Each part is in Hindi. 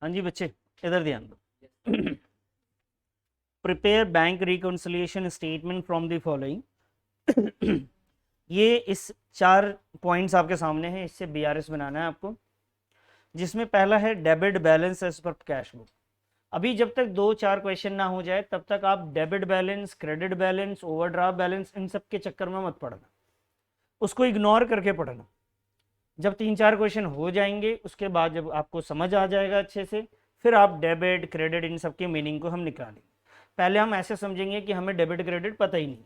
हाँ जी बच्चे, इधर ध्यान दो। Prepare bank reconciliation statement from the following. ये इस 4 पॉइंट्स आपके सामने हैं, इससे बीआरएस बनाना है आपको, जिसमें पहला है debit balance as per cash book. अभी जब तक 2-4 क्वेश्चन ना हो जाए तब तक आप debit balance, credit balance, overdraft balance, इन सब के चक्कर में मत पढ़ना, उसको इग्नोर करके पढ़ना। जब 3-4 क्वेश्चन हो जाएंगे उसके बाद जब आपको समझ आ जाएगा अच्छे से, फिर आप डेबिट क्रेडिट इन सब के मीनिंग को हम निकालेंगे। पहले हम ऐसे समझेंगे कि हमें डेबिट क्रेडिट पता ही नहीं।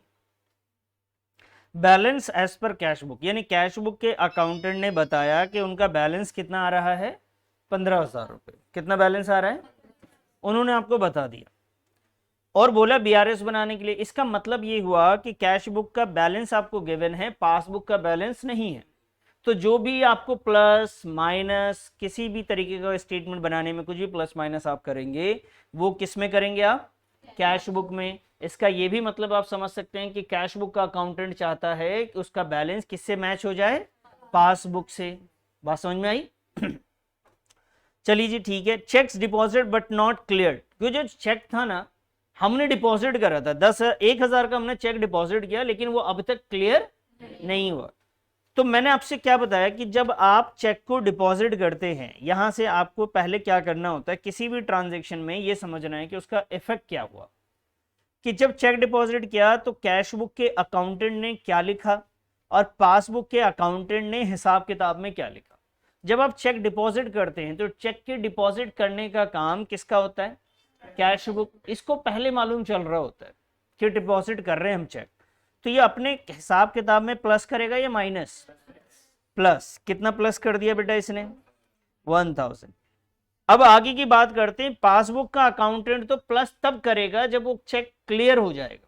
Balance as per cash book, यानी कैश बुक के अकाउंटेंट ने बताया कि उनका बैलेंस कितना आ रहा है, 15,000 रुपये। कितना बैलेंस आ रहा है, उन्होंने आपको बता दिया और बोला बीआरएस बनाने के लिए। इसका मतलब ये हुआ कि कैश बुक का बैलेंस आपको गिवन है, पासबुक का बैलेंस नहीं है। तो जो भी आपको प्लस माइनस किसी भी तरीके का स्टेटमेंट बनाने में कुछ भी प्लस माइनस आप करेंगे, वो किस में करेंगे आप, कैश बुक में। इसका ये भी मतलब आप समझ सकते हैं कि कैश बुक का अकाउंटेंट चाहता है कि उसका बैलेंस किससे मैच हो जाए, पासबुक से। बात समझ में आई? चलिए जी ठीक है। Cheques deposit but not clear, क्योंकि जो चेक था ना हमने डिपॉजिट करा था 1,000 का हमने चेक डिपॉजिट किया, लेकिन वो अभी तक क्लियर नहीं हुआ। तो मैंने आपसे क्या बताया कि जब आप चेक को डिपॉजिट करते हैं, यहां से आपको पहले क्या करना होता है, किसी भी ट्रांजैक्शन में ये समझना है कि उसका इफेक्ट क्या हुआ। कि जब चेक डिपॉजिट किया तो कैश बुक के अकाउंटेंट ने क्या लिखा और पासबुक के अकाउंटेंट ने हिसाब किताब में क्या लिखा। जब आप चेक डिपॉजिट करते हैं तो चेक के डिपॉजिट करने का काम किसका होता है, कैश बुक। इसको पहले मालूम चल रहा होता है कि डिपॉजिट कर रहे हैं हम चेक, तो ये अपने हिसाब किताब में प्लस करेगा या माइनस, प्लस। कितना प्लस कर दिया बेटा इसने, 1,000। अब आगे की बात करते हैं। पासबुक का अकाउंटेंट तो प्लस तब करेगा जब वो चेक क्लियर हो जाएगा।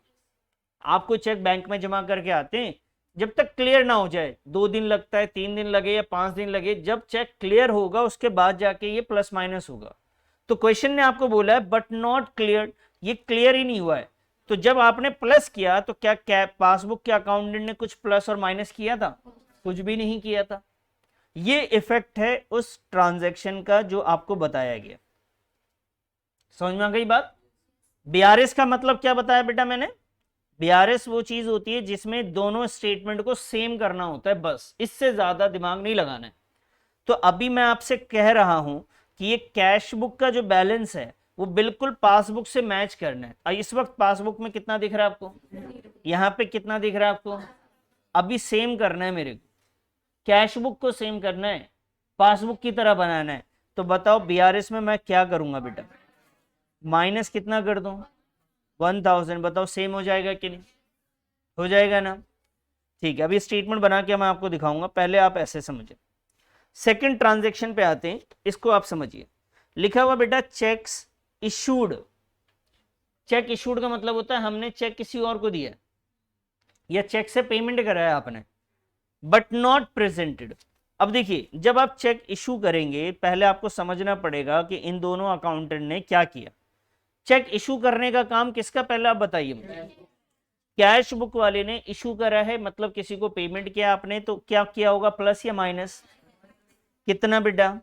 आपको चेक बैंक में जमा करके आते हैं, जब तक क्लियर ना हो जाए, 2 दिन लगता है, 3 दिन लगे या 5 दिन लगे, जब चेक क्लियर होगा उसके बाद जाके ये प्लस माइनस होगा। तो क्वेश्चन ने आपको बोला है बट नॉट क्लियर, ये क्लियर ही नहीं हुआ है। तो जब आपने प्लस किया तो क्या पासबुक के अकाउंटेंट ने कुछ प्लस और माइनस किया था, कुछ भी नहीं किया था। ये इफेक्ट है उस ट्रांजैक्शन का जो आपको बताया गया। समझ में आ गई बात? बीआरएस का मतलब क्या बताया बेटा मैंने, बीआरएस वो चीज होती है जिसमें दोनों स्टेटमेंट को सेम करना होता है, बस, इससे ज्यादा दिमाग नहीं लगाना है। तो अभी मैं आपसे कह रहा हूं कि ये कैश बुक का जो बैलेंस है वो बिल्कुल पासबुक से मैच करना है। इस वक्त पासबुक में कितना दिख रहा है आपको, यहां पे कितना दिख रहा है आपको, अभी सेम करना है मेरे को, कैश बुक को सेम करना है, पासबुक की तरह बनाना है। तो बताओ बीआरएस में मैं क्या करूंगा बेटा, माइनस कितना कर दूं, 1,000। बताओ सेम हो जाएगा कि नहीं, हो जाएगा ना? ठीक है, अभी स्टेटमेंट बना के मैं आपको दिखाऊंगा, पहले आप ऐसे समझे। सेकंड ट्रांजैक्शन पे आते हैं, इसको आप समझिए। लिखा हुआ बेटा चेक्स इशूड। चेक इशूड का मतलब होता है हमने चेक किसी और को दिया या चेक से पेमेंट कराया आपने, बट नॉट प्रेजेंटेड। अब देखिए, जब आप चेक इशू करेंगे पहले आपको समझना पड़ेगा कि इन दोनों अकाउंटेंट ने क्या किया। चेक इशू करने का काम किसका, पहले आप बताइए मुझे। कैश बुक वाले ने इशू करा है, मतलब किसी को पेमेंट किया आपने, तो क्या किया होगा, प्लस या माइनस, कितना बेटा,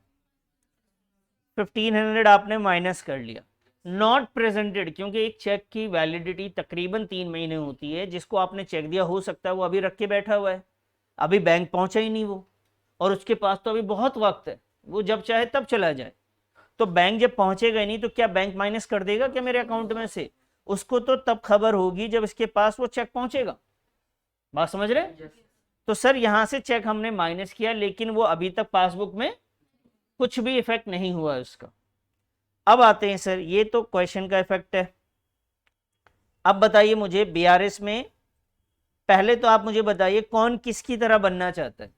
1500 आपने माइनस कर लिया। नॉट प्रेजेंटेड, क्योंकि एक चेक की वैलिडिटी तकरीबन 3 महीने होती है। जिसको आपने चेक दिया हो सकता है वो अभी रख के बैठा हुआ है, अभी बैंक पहुंचा ही नहीं वो, और उसके पास तो अभी बहुत वक्त है, वो जब चाहे तब चला जाए। तो बैंक जब पहुंचेगा ही नहीं तो क्या बैंक माइनस कर देगा क्या मेरे अकाउंट में से, उसको तो तब खबर होगी जब इसके पास वो चेक पहुंचेगा। बात समझ रहे? तो सर यहां से चेक हमने माइनस किया, लेकिन वो अभी तक पासबुक में कुछ भी इफेक्ट नहीं हुआ है उसका। अब आते हैं सर, ये तो क्वेश्चन का इफेक्ट है। अब बताइए मुझे बीआरएस में, पहले तो आप मुझे बताइए कौन किसकी तरह बनना चाहता है,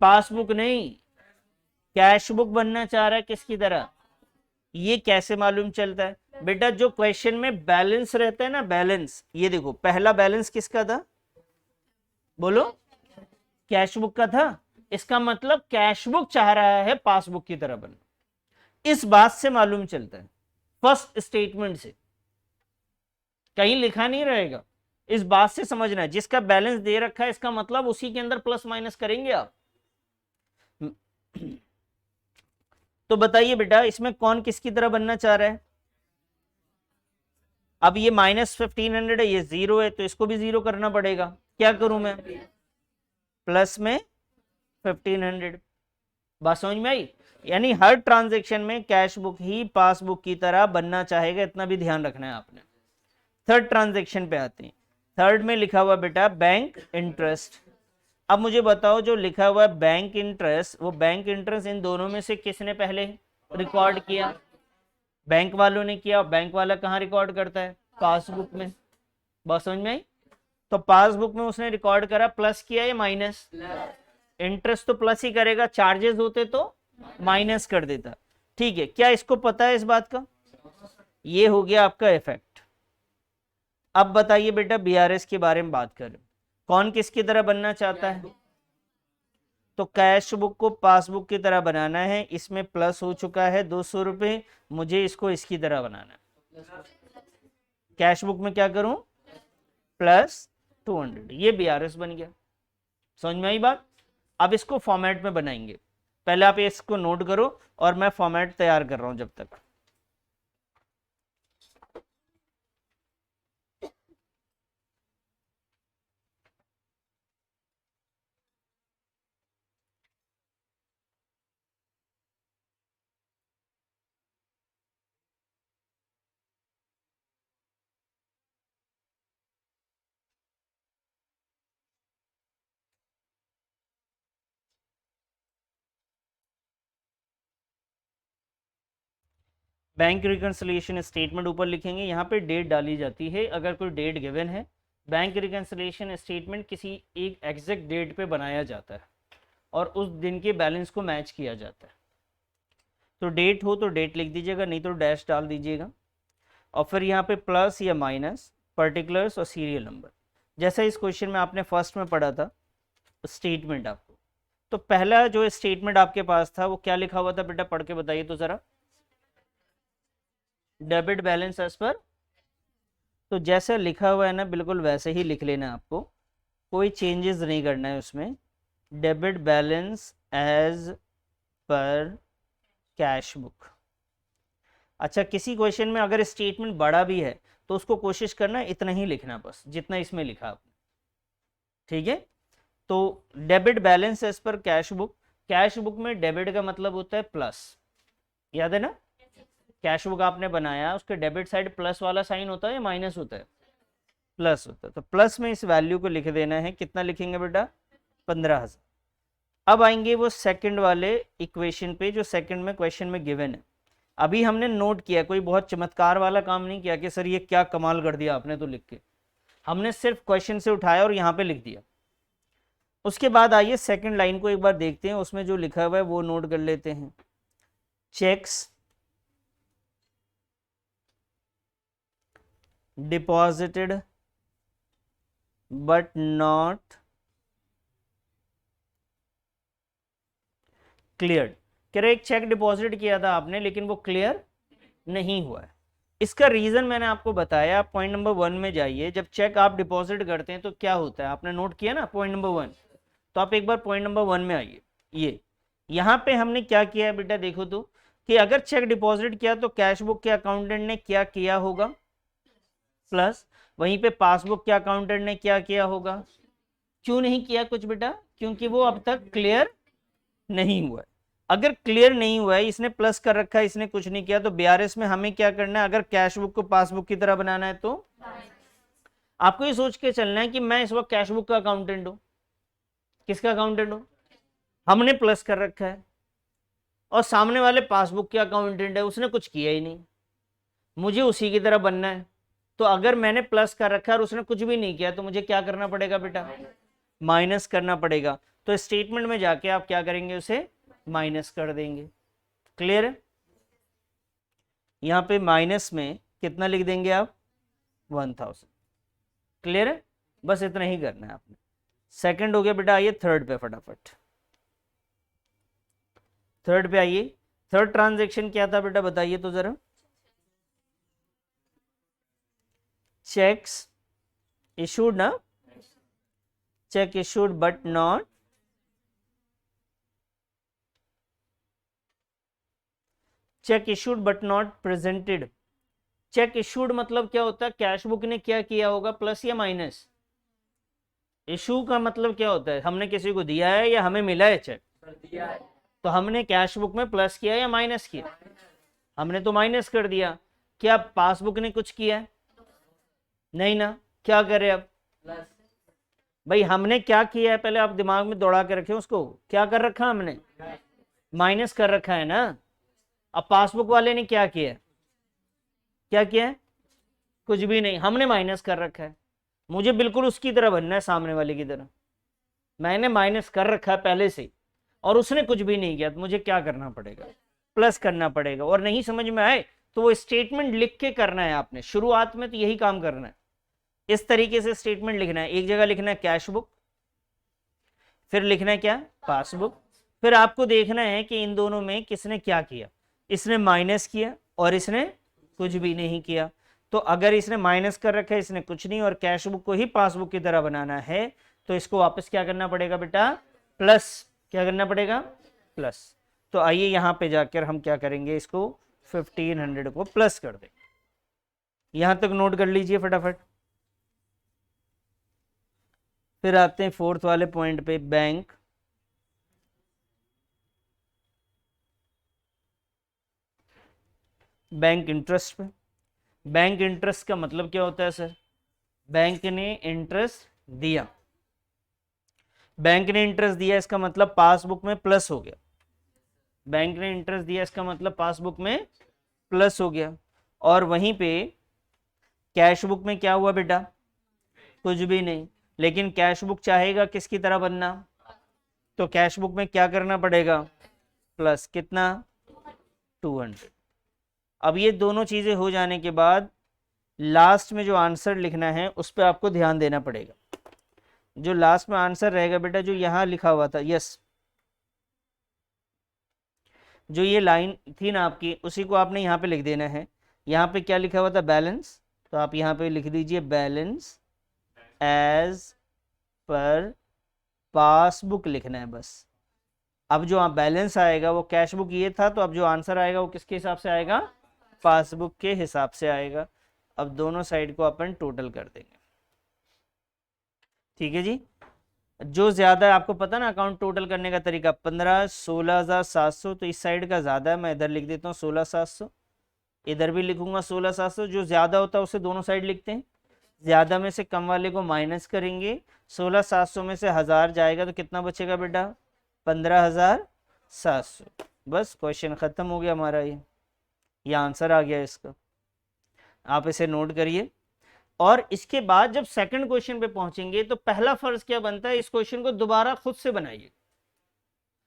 पासबुक नहीं, कैश बुक बनना चाह रहा है किसकी तरह। ये कैसे मालूम चलता है बेटा, जो क्वेश्चन में बैलेंस रहता है ना, बैलेंस, ये देखो पहला बैलेंस किसका था, बोलो, कैश बुक का था। इसका मतलब कैश बुक चाह रहा है पासबुक की तरह बनना, इस बात से मालूम चलता है, फर्स्ट स्टेटमेंट से, कहीं लिखा नहीं रहेगा। इस बात से समझना है, जिसका बैलेंस दे रखा है इसका मतलब उसी के अंदर प्लस माइनस करेंगे आप। तो बताइए बेटा इसमें कौन किसकी तरह बनना चाह रहा है? अब ये -1500 है, ये 0 है, तो इसको भी 0 करना पड़ेगा। क्या करूं मैं? प्लस में 1500। बात समझ में आई? यानी हर ट्रांजैक्शन में कैश बुक ही पासबुक की तरह बनना चाहेगा, इतना भी ध्यान रखना है आपने। थर्ड ट्रांजैक्शन पे आते हैं। थर्ड में लिखा हुआ बेटा बैंक इंटरेस्ट। अब मुझे बताओ जो लिखा हुआ है बैंक इंटरेस्ट, वो बैंक इंटरेस्ट इन दोनों में से किसने पहले रिकॉर्ड किया? बैंक वालों ने किया। बैंक वाला कहाँ रिकॉर्ड करता है? पासबुक में। बात समझ में आई? तो पासबुक में उसने रिकॉर्ड करा, प्लस किया या माइनस? इंटरेस्ट तो प्लस ही करेगा, चार्जेस होते तो माइनस कर देता। ठीक है, क्या इसको पता है इस बात का? ये हो गया आपका इफेक्ट। अब बताइए बेटा बीआरएस के बारे में बात करें, कौन किसकी तरह बनना चाहता है? तो कैश बुक को पासबुक की तरह बनाना है, इसमें प्लस हो चुका है 200 रुपए, मुझे इसको इसकी तरह बनाना है। कैश बुक में क्या करूं? प्लस 200, ये बीआरएस बन गया। समझ में आई बात? अब इसको फॉर्मेट में बनाएंगे, पहले आप इसको नोट करो और मैं फॉर्मेट तैयार कर रहा हूं जब तक। बैंक रिकंसिलिएशन स्टेटमेंट ऊपर लिखेंगे, यहाँ पे डेट डाली जाती है अगर कोई डेट गिवन है। बैंक रिकंसिलिएशन स्टेटमेंट किसी एक एग्जैक्ट डेट पे बनाया जाता है और उस दिन के बैलेंस को मैच किया जाता है। तो डेट हो तो डेट लिख दीजिएगा, नहीं तो डैश डाल दीजिएगा, और फिर यहाँ पे प्लस या माइनस, पर्टिकुलर्स और सीरियल नंबर। जैसा इस क्वेश्चन में आपने फर्स्ट में पढ़ा था स्टेटमेंट आपको, तो पहला जो स्टेटमेंट आपके पास था वो क्या लिखा हुआ था बेटा? पढ़ के बताइए तो जरा। डेबिट बैलेंस एज पर, तो जैसा लिखा हुआ है ना बिल्कुल वैसे ही लिख लेना है आपको, कोई चेंजेस नहीं करना है उसमें। Debit balance as per cash book. अच्छा, किसी क्वेश्चन में अगर स्टेटमेंट बड़ा भी है तो उसको कोशिश करना इतना ही लिखना, बस जितना इसमें लिखा आपने। ठीक है, तो debit balance as per cash book. Cash book में डेबिट का मतलब होता है प्लस, याद है ना? कैश बुक आपने बनाया, उसके डेबिट साइड प्लस वाला साइन होता है या माइनस होता है? प्लस होता है। तो प्लस में इस वैल्यू को लिख देना है। कितना लिखेंगे बेटा? 15,000। अब आएंगे वो सेकंड वाले इक्वेशन पे जो सेकंड में क्वेश्चन में गिवन है। अभी हमने नोट किया, कोई बहुत चमत्कार वाला काम नहीं किया कि सर ये क्या कमाल कर दिया आपने तो लिख के, हमने सिर्फ क्वेश्चन से उठाया और यहाँ पे लिख दिया। उसके बाद आइए सेकंड लाइन को एक बार देखते हैं, उसमें जो लिखा हुआ है वो नोट कर लेते हैं। Checks deposited but not cleared. कह रहे एक चेक डिपॉजिट किया था आपने लेकिन वो क्लियर नहीं हुआ है। इसका रीजन मैंने आपको बताया, पॉइंट नंबर 1 में जाइए। जब चेक आप डिपॉजिट करते हैं तो क्या होता है, आपने नोट किया ना पॉइंट नंबर 1, तो आप एक बार पॉइंट नंबर 1 में आइए। ये यहाँ पे हमने क्या किया है बेटा, देखो तो, कि अगर चेक डिपॉजिट किया तो कैश बुक के अकाउंटेंट ने क्या किया होगा? प्लस। वहीं पे पासबुक के अकाउंटेंट ने क्या किया होगा? क्यों नहीं किया कुछ बेटा? क्योंकि वो अब तक क्लियर नहीं हुआ है। अगर क्लियर नहीं हुआ है, इसने प्लस कर रखा है, इसने कुछ नहीं किया, तो बीआरएस में हमें क्या करना है? अगर कैश बुक को पासबुक की तरह बनाना है तो आपको ये सोच के चलना है कि मैं इस वक्त कैश बुक का अकाउंटेंट हूं। किसका अकाउंटेंट हूं? हमने प्लस कर रखा है, और सामने वाले पासबुक के अकाउंटेंट है, उसने कुछ किया ही नहीं, मुझे उसी की तरह बनना है। तो अगर मैंने प्लस कर रखा है और उसने कुछ भी नहीं किया तो मुझे क्या करना पड़ेगा बेटा? माइनस करना पड़ेगा। तो स्टेटमेंट में जाके आप क्या करेंगे? उसे माइनस कर देंगे। क्लियर है? यहां पे माइनस में कितना लिख देंगे आप? 1000। क्लियर है? बस इतना ही करना है आपने। सेकंड हो गया बेटा, आइए थर्ड पे फटाफट। थर्ड पे आइए। थर्ड ट्रांजैक्शन क्या था बेटा, बताइए तो जरा। चेक्स इशूड ना, check issued, but not check issued but not presented. Check issued मतलब क्या होता है, कैश बुक ने क्या किया होगा, प्लस या माइनस। इशू का मतलब क्या होता है, हमने किसी को दिया है या हमें मिला है चेक, दिया है। तो हमने कैश बुक में प्लस किया या माइनस किया, हमने तो माइनस कर दिया। क्या पासबुक ने कुछ किया है, नहीं ना, क्या करे अब भाई, हमने क्या किया है पहले आप दिमाग में दौड़ा के रखें उसको, क्या कर रखा हमने, माइनस कर रखा है ना। अब पासबुक वाले ने क्या किया है, क्या किया है, कुछ भी नहीं, हमने माइनस कर रखा है। मुझे बिल्कुल उसकी तरह बनना है, सामने वाले की तरह। मैंने माइनस कर रखा है पहले से और उसने कुछ भी नहीं किया, तो मुझे क्या करना पड़ेगा, प्लस करना पड़ेगा। और नहीं समझ में आए तो वो स्टेटमेंट लिख के करना है आपने, शुरुआत में तो यही काम करना है। इस तरीके से स्टेटमेंट लिखना है, एक जगह लिखना है कैश बुक, फिर लिखना है क्या, पासबुक। फिर आपको देखना है कि इन दोनों में किसने क्या किया, इसने माइनस किया और इसने कुछ भी नहीं किया। तो अगर इसने माइनस कर रखा है, इसने कुछ नहीं, और कैश बुक को ही पासबुक की तरह बनाना है, तो इसको वापस क्या करना पड़ेगा बेटा, प्लस। क्या करना पड़ेगा, प्लस। तो आइए यहां पे जाकर हम क्या करेंगे, इसको 1500 को प्लस कर दें। यहां तक नोट कर लीजिए फटाफट। फिर आते हैं फोर्थ वाले पॉइंट पे, बैंक। बैंक इंटरेस्ट पे। बैंक इंटरेस्ट का मतलब क्या होता है सर, बैंक ने इंटरेस्ट दिया, बैंक ने इंटरेस्ट दिया इसका मतलब पासबुक में प्लस हो गया। बैंक ने इंटरेस्ट दिया इसका मतलब पासबुक में प्लस हो गया। और वहीं पे कैश बुक में क्या हुआ बेटा, कुछ भी नहीं, लेकिन कैश बुक चाहेगा किसकी तरह बनना, तो कैश बुक में क्या करना पड़ेगा, प्लस। कितना, 200। अब ये दोनों चीजें हो जाने के बाद लास्ट में जो आंसर लिखना है उस पर आपको ध्यान देना पड़ेगा। जो लास्ट में आंसर रहेगा बेटा, जो यहां लिखा हुआ था, यस, जो ये लाइन थी ना आपकी, उसी को आपने यहाँ पे लिख देना है। यहाँ पे क्या लिखा हुआ था, बैलेंस, तो आप यहाँ पे लिख दीजिए बैलेंस एज पर पासबुक लिखना है बस। अब जो बैलेंस आएगा वो कैश बुक ये था, तो अब जो आंसर आएगा वो किसके हिसाब से आएगा, पासबुक के हिसाब से आएगा। अब दोनों साइड को अपन टोटल कर देंगे, ठीक है जी। जो ज्यादा है आपको पता ना अकाउंट टोटल करने का तरीका, 15 16,700, तो इस साइड का ज्यादा है, मैं इधर लिख देता हूँ 16,700, इधर भी लिखूंगा 16,700। जो ज्यादा होता है उसे दोनों साइड लिखते हैं, ज्यादा में से कम वाले को माइनस करेंगे। 16,700 में से 1000 जाएगा तो कितना बचेगा बेटा, 15,700। बस क्वेश्चन खत्म हो गया हमारा। ये आंसर आ गया इसका, आप इसे नोट करिए। और इसके बाद जब सेकंड क्वेश्चन पे पहुंचेंगे तो पहला फर्ज क्या बनता है, इस क्वेश्चन को दोबारा खुद से बनाइए।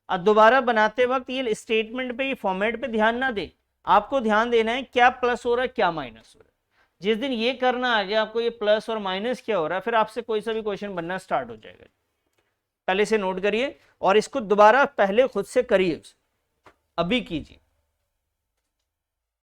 अब दोबारा बनाते वक्त ये स्टेटमेंट पे, ये फॉर्मेट पे ध्यान ना दे, आपको ध्यान देना है क्या प्लस हो रहा है क्या माइनस हो रहा है। जिस दिन ये करना आ गया आपको, ये प्लस और माइनस क्या हो रहा है, फिर आपसे कोई सा भी क्वेश्चन बनना स्टार्ट हो जाएगा। पहले से नोट करिए और इसको दोबारा पहले खुद से करिए, अभी कीजिए।